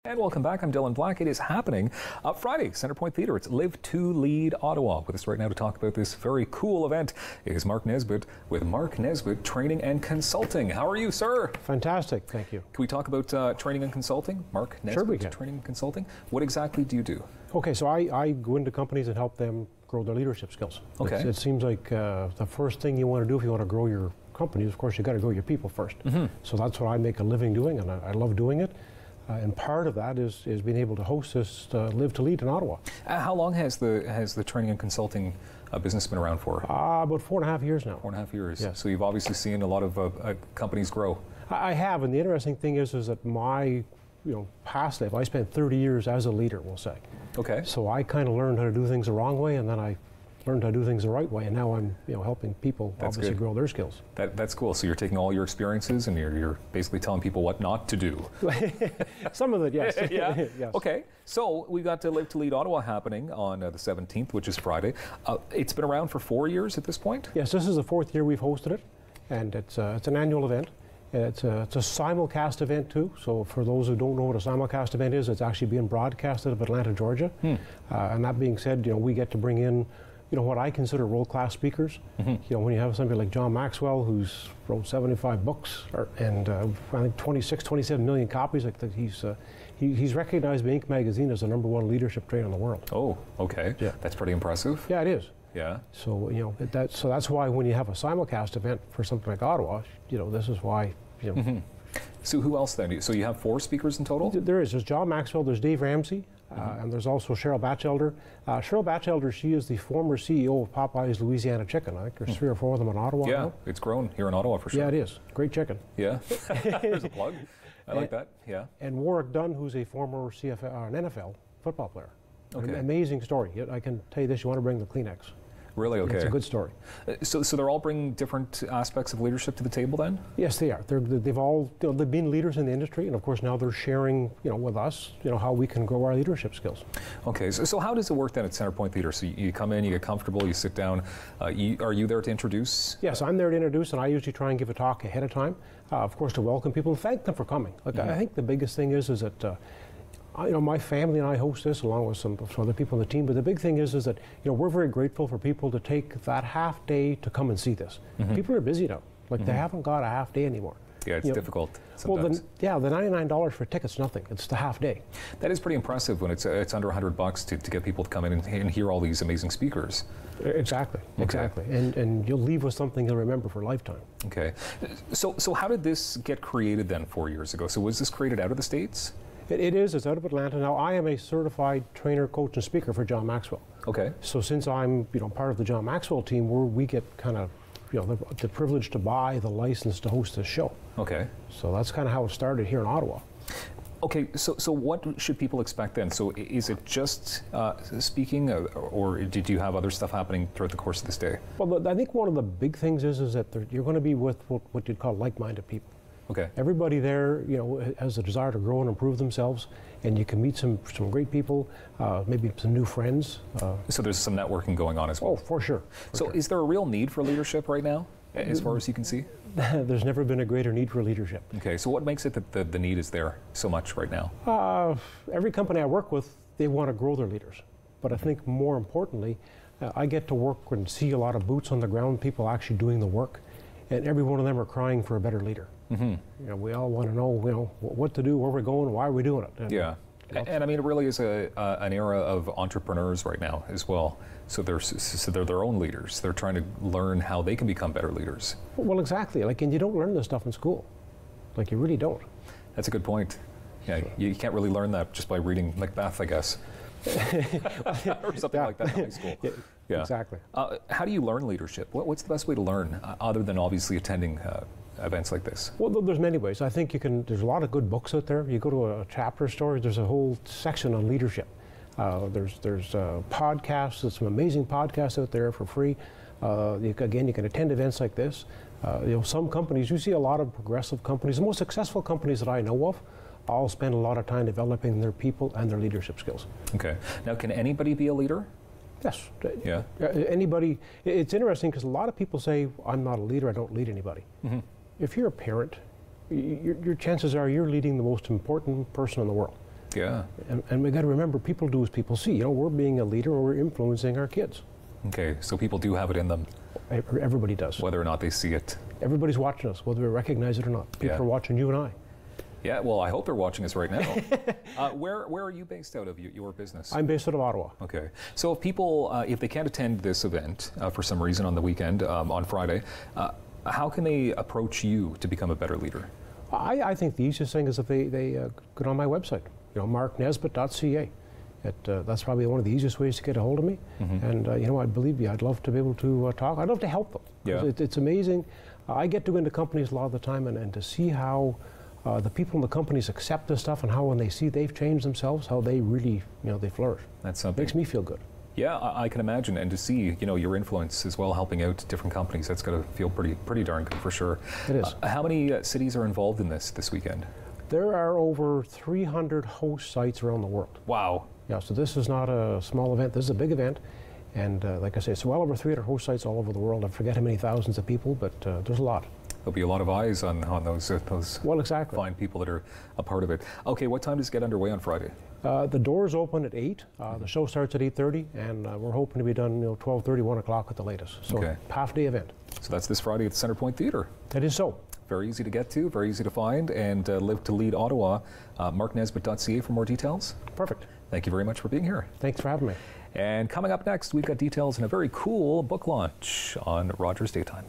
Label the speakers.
Speaker 1: And welcome back. I'm Dylan Black. It is happening Friday, Centrepoint Theatre. It's LIVE2LEAD Ottawa. With us right now to talk about this very cool event is Mark Nesbitt with Mark Nesbitt Training and Consulting. How are you, sir?
Speaker 2: Fantastic, thank you.
Speaker 1: Can we talk about training and consulting? Mark Nesbitt,
Speaker 2: sure we can.
Speaker 1: Training and Consulting. What exactly do you do?
Speaker 2: Okay, so I go into companies and help them grow their leadership skills.
Speaker 1: Okay.
Speaker 2: It seems like the first thing you want to do if you want to grow your company, of course, you got to grow your people first. So that's what I make a living doing, and I love doing it. And part of that is being able to host this LIVE2LEAD in Ottawa.
Speaker 1: How long has the training and consulting business been around for?
Speaker 2: About 4.5 years now.
Speaker 1: 4.5 years.
Speaker 2: Yes.
Speaker 1: So you've obviously seen a lot of companies grow.
Speaker 2: I have, and the interesting thing is that my past life, I spent 30 years as a leader, we'll say.
Speaker 1: Okay.
Speaker 2: So I kind of learned how to do things the wrong way, and then I learned how to do things the right way, and now I'm helping people obviously grow their skills.
Speaker 1: That's cool. So you're taking all your experiences and you're basically telling people what not to do.
Speaker 2: Some of it, yes.
Speaker 1: Yeah.
Speaker 2: Yes.
Speaker 1: Okay. So we've got LIVE2LEAD Ottawa happening on the 17th, which is Friday. It's been around for 4 years at this point?
Speaker 2: Yes, this is the 4th year we've hosted it, and it's an annual event. It's a simulcast event too, so for those who don't know what a simulcast event is, it's actually being broadcast out of Atlanta, Georgia. And that being said, we get to bring in what I consider world-class speakers. When you have somebody like John Maxwell, who's wrote 75 books and I think 26, 27 million copies. He's recognized by Inc. magazine as the #1 leadership trainer in the world.
Speaker 1: Oh, okay.
Speaker 2: Yeah.
Speaker 1: That's pretty impressive.
Speaker 2: Yeah, it is.
Speaker 1: Yeah.
Speaker 2: So so that's why when you have a simulcast event for something like Ottawa, this is why.
Speaker 1: So who else then? So you have 4 speakers in total?
Speaker 2: There's John Maxwell, there's Dave Ramsey, and there's also Cheryl Batchelder. Cheryl Batchelder, she is the former CEO of Popeye's Louisiana Chicken. I think there's 3 or 4 of them in Ottawa
Speaker 1: Yeah,
Speaker 2: now.
Speaker 1: it's grown here in Ottawa for sure.
Speaker 2: Yeah, it is. Great chicken.
Speaker 1: Yeah, there's a plug. I like that, yeah.
Speaker 2: And Warwick Dunn, who's a former an NFL football player.
Speaker 1: Okay.
Speaker 2: An amazing story. I can tell you this, you want to bring the Kleenex.
Speaker 1: Really? Okay.
Speaker 2: It's a good story.
Speaker 1: So they're all bringing different aspects of leadership to the table then?
Speaker 2: Yes, they are. They've all they've been leaders in the industry, and of course now they're sharing with us how we can grow our leadership skills.
Speaker 1: Okay. So how does it work then at Centrepoint Theatre? So you come in, you get comfortable, you sit down. Are you there to introduce?
Speaker 2: Yes, I'm there to introduce, and I usually try and give a talk ahead of time, of course, to welcome people and thank them for coming. I think the biggest thing is that. My family and I host this along with some other people on the team, but the big thing is that we're very grateful for people to take that half day to come and see this. People are busy now. They haven't got a half day anymore.
Speaker 1: Yeah, it's difficult sometimes.
Speaker 2: Well, the $99 for a ticket's nothing. It's the half day.
Speaker 1: That is pretty impressive when it's under $100 to get people to come in and hear all these amazing speakers.
Speaker 2: Exactly,
Speaker 1: Okay.
Speaker 2: exactly. And you'll leave with something you'll remember for a lifetime.
Speaker 1: Okay. So how did this get created then 4 years ago? So was this created out of the States?
Speaker 2: It is. It's out of Atlanta. Now, I am a certified trainer, coach, and speaker for John Maxwell.
Speaker 1: Okay.
Speaker 2: So since I'm part of the John Maxwell team, we get kind of the privilege to buy the license to host this show.
Speaker 1: Okay.
Speaker 2: So that's kind of how it started here in Ottawa.
Speaker 1: Okay, so what should people expect then? So is it just speaking, or did you have other stuff happening throughout the course of this day?
Speaker 2: Well, I think one of the big things is that you're going to be with what you'd call like-minded people.
Speaker 1: Okay.
Speaker 2: Everybody there, has a desire to grow and improve themselves, and you can meet some great people, maybe some new friends.
Speaker 1: So there's some networking going on as well.
Speaker 2: Oh, for sure.
Speaker 1: Is there a real need for leadership right now, as far as you can see?
Speaker 2: There's never been a greater need for leadership.
Speaker 1: Okay, so what makes it that the need is there so much right now?
Speaker 2: Every company I work with, they want to grow their leaders. But I think more importantly, I get to work and see a lot of boots on the ground, people actually doing the work, and every one of them are crying for a better leader. We all want to know, what to do, where we're going, why are we doing it. And,
Speaker 1: yeah. And I mean, it really is an era of entrepreneurs right now as well. So they're their own leaders. They're trying to learn how they can become better leaders.
Speaker 2: Well, exactly. And you don't learn this stuff in school. You really don't.
Speaker 1: That's a good point. Yeah, you can't really learn that just by reading Macbeth, I guess. Or something like that in high school.
Speaker 2: Yeah. Exactly.
Speaker 1: How do you learn leadership? What's the best way to learn, other than obviously attending events like this? Well,
Speaker 2: there's many ways. I think there's a lot of good books out there. You go to a chapter store, there's a whole section on leadership. There's podcasts, there's some amazing podcasts out there for free. You can attend events like this. Some companies, you see a lot of progressive companies, the most successful companies that I know of, all spend a lot of time developing their people and their leadership skills.
Speaker 1: Okay. Now, can anybody be a leader?
Speaker 2: Yes.
Speaker 1: Yeah.
Speaker 2: Anybody. It's interesting because a lot of people say, I'm not a leader, I don't lead anybody. If you're a parent, your chances are you're leading the most important person in the world.
Speaker 1: Yeah.
Speaker 2: And we got to remember, people do as people see. You know, we're being a leader, and we're influencing our kids.
Speaker 1: Okay, so people do have it in them.
Speaker 2: Everybody does.
Speaker 1: Whether or not they see it.
Speaker 2: Everybody's watching us, whether we recognize it or not. People are watching you and I.
Speaker 1: Yeah, well, I hope they're watching us right now. Where are you based out of, your business?
Speaker 2: I'm based out of Ottawa.
Speaker 1: Okay. So if people, if they can't attend this event for some reason on the weekend, on Friday, how can they approach you to become a better leader? I
Speaker 2: think the easiest thing is if they get on my website, you know, marknesbitt.ca. That's probably one of the easiest ways to get a hold of me. And you know, believe me, I'd love to be able to talk. I'd love to help them.
Speaker 1: Yeah.
Speaker 2: It's amazing. I get to go into companies a lot of the time and to see how the people in the companies accept this stuff, and how when they see they've changed themselves, how they really, you know, they flourish.
Speaker 1: That's something.
Speaker 2: Makes me feel good.
Speaker 1: Yeah, I can imagine, and to see, you know, your influence as well, helping out different companies, that's got to feel pretty darn good for sure.
Speaker 2: It is.
Speaker 1: How many cities are involved in this weekend?
Speaker 2: There are over 300 host sites around the world.
Speaker 1: Wow.
Speaker 2: Yeah, so this is not a small event. This is a big event, and like I say, it's well over 300 host sites all over the world. I forget how many thousands of people, but there's a lot.
Speaker 1: There'll be a lot of eyes on those
Speaker 2: well, exactly.
Speaker 1: fine people that are a part of it. Okay, what time does it get underway on Friday?
Speaker 2: The doors open at 8. The show starts at 8:30, and we're hoping to be done, you know, 12:30, 1 o'clock at the latest. So
Speaker 1: okay.
Speaker 2: Half-day event.
Speaker 1: So that's this Friday at the Centrepoint Theatre.
Speaker 2: It is so.
Speaker 1: Very easy to get to, very easy to find, and LIVE2LEAD Ottawa, marknesbitt.ca for more details.
Speaker 2: Perfect.
Speaker 1: Thank you very much for being here.
Speaker 2: Thanks for having me.
Speaker 1: And coming up next, we've got details on a very cool book launch on Rogers Daytime.